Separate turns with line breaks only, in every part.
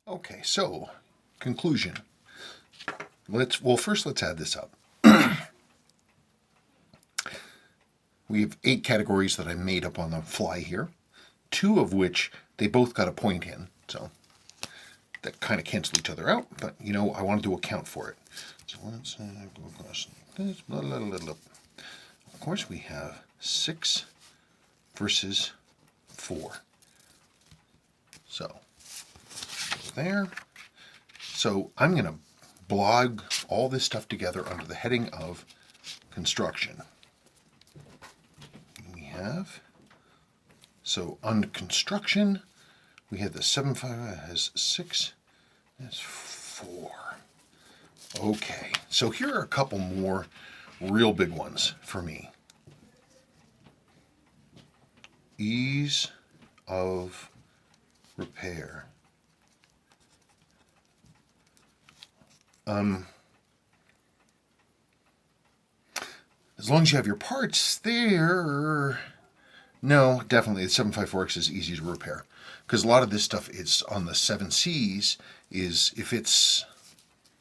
Okay, so conclusion. First let's add this up. We have 8 categories that I made up on the fly here, 2 of which they both got a point in, so that kind of cancel each other out, but I wanted to account for it. So let's go across this. Blah, blah, blah, blah. Of course, we have 6 versus 4. So there. So I'm going to blog all this stuff together under the heading of construction. We have, so under construction, we had the 7.5 has 6, that's 4. Okay, so here are a couple more real big ones for me. Ease of repair. As long as you have your parts there. No, definitely the 754X is easy to repair. Because a lot of this stuff is on the 7Cs, is if it's,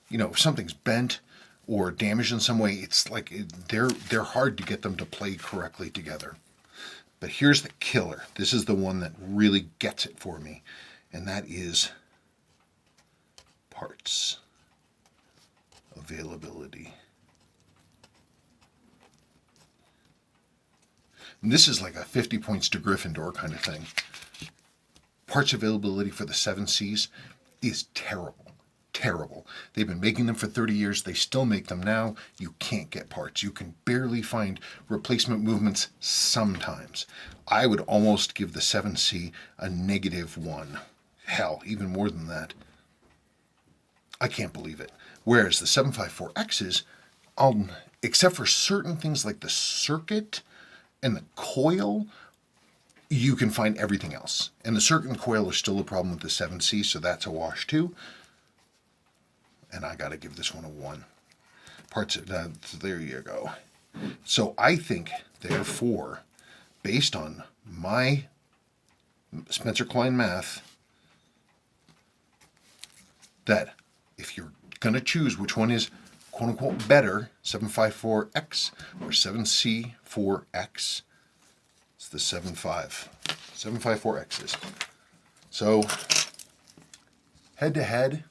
if something's bent or damaged in some way, it's like they're hard to get them to play correctly together. But here's the killer. This is the one that really gets it for me. And that is parts availability. And this is like a 50 points to Gryffindor kind of thing. Parts availability for the 7Cs is terrible. Terrible. They've been making them for 30 years. They still make them now. You can't get parts. You can barely find replacement movements sometimes. I would almost give the 7C a -1. Hell, even more than that. I can't believe it. Whereas the 754Xs, except for certain things like the circuit and the coil, you can find everything else. And the circuit and coil are still a problem with the 7C, so that's a wash too. And I got to give this one a 1. There you go. So I think, therefore, based on my Spencer Klein math, that if you're going to choose which one is quote-unquote better, 754X or 7C4X, it's the 754Xs. So, head-to-head,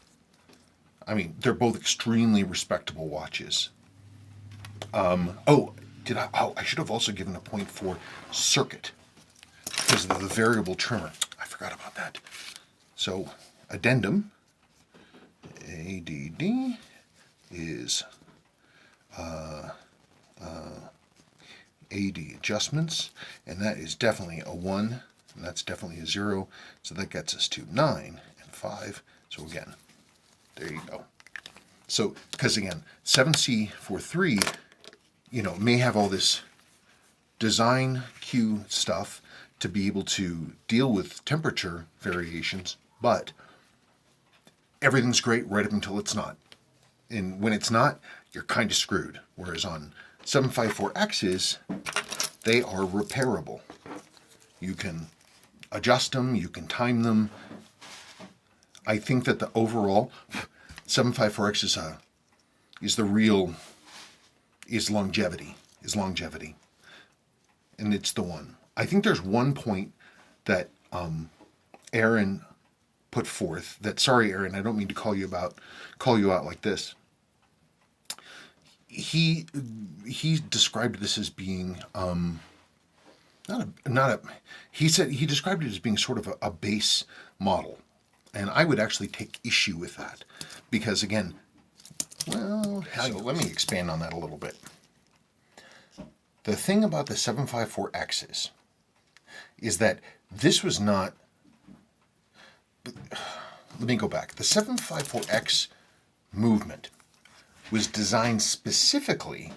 they're both extremely respectable watches. I should have also given a point for circuit because of the variable trimmer. I forgot about that. So, addendum, ADD, is AD adjustments, and that is definitely a 1, and that's definitely a 0, so that gets us to 9 and 5. So again, there you go. So, because again, 7C43, may have all this design cue stuff to be able to deal with temperature variations, but everything's great right up until it's not. And when it's not, you're kind of screwed. Whereas on 754Xs, they are repairable. You can adjust them, you can time them. I think that the overall 754X is longevity. And it's the one. I think there's one point that Aaron put forth that, sorry Aaron, I don't mean to call you out like this. He described this as being he described it as being sort of a base model. And I would actually take issue with that because again, let me expand on that a little bit. The thing about the 754Xs is that this was not, let me go back. The 754X movement was designed specifically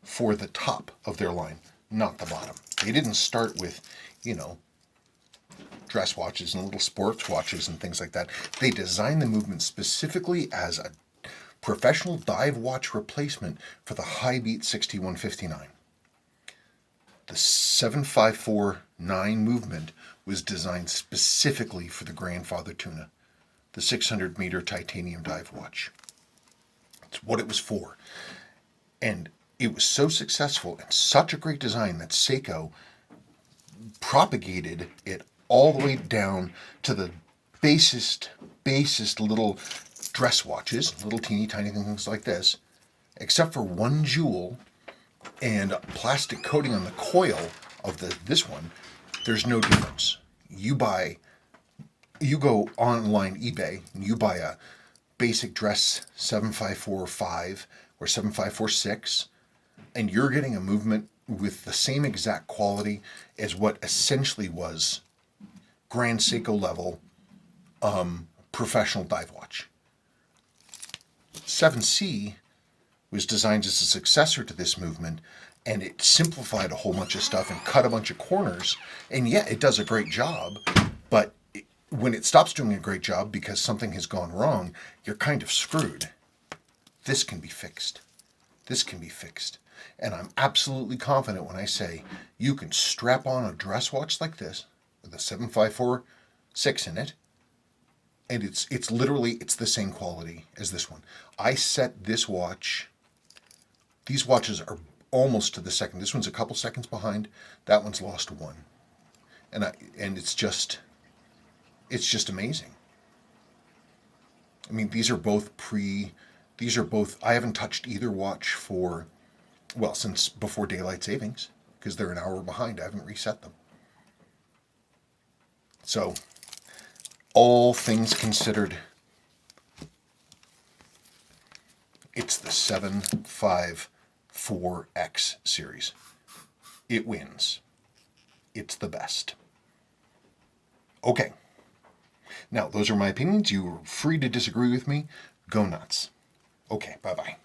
for the top of their line, not the bottom. They didn't start with, dress watches and little sports watches and things like that. They designed the movement specifically as a professional dive watch replacement for the high beat 6159. The 7549 movement was designed specifically for the grandfather tuna. the 600-meter titanium dive watch. It's what it was for. And it was so successful and such a great design that Seiko propagated it all the way down to the basest little dress watches, little teeny tiny things like this, except for one jewel and plastic coating on the coil of this one. There's no difference. You go online eBay and you buy a basic dress 7545 or 7546, and you're getting a movement with the same exact quality as what essentially was Grand Seiko level professional dive watch. 7C was designed as a successor to this movement, and it simplified a whole bunch of stuff and cut a bunch of corners. And yeah, it does a great job, but when it stops doing a great job because something has gone wrong, you're kind of screwed. This can be fixed. This can be fixed. And I'm absolutely confident when I say you can strap on a dress watch like this with a 7546 in it, and it's literally the same quality as this one. I set this watch. These watches are almost to the second. This one's a couple seconds behind. That one's lost one. And it's just amazing. I mean, these are both I haven't touched either watch since before daylight savings, because they're an hour behind. I haven't reset them. So, all things considered, it's the 754X series. It wins. It's the best. Okay. Now, those are my opinions. You're free to disagree with me. Go nuts. Okay, bye-bye.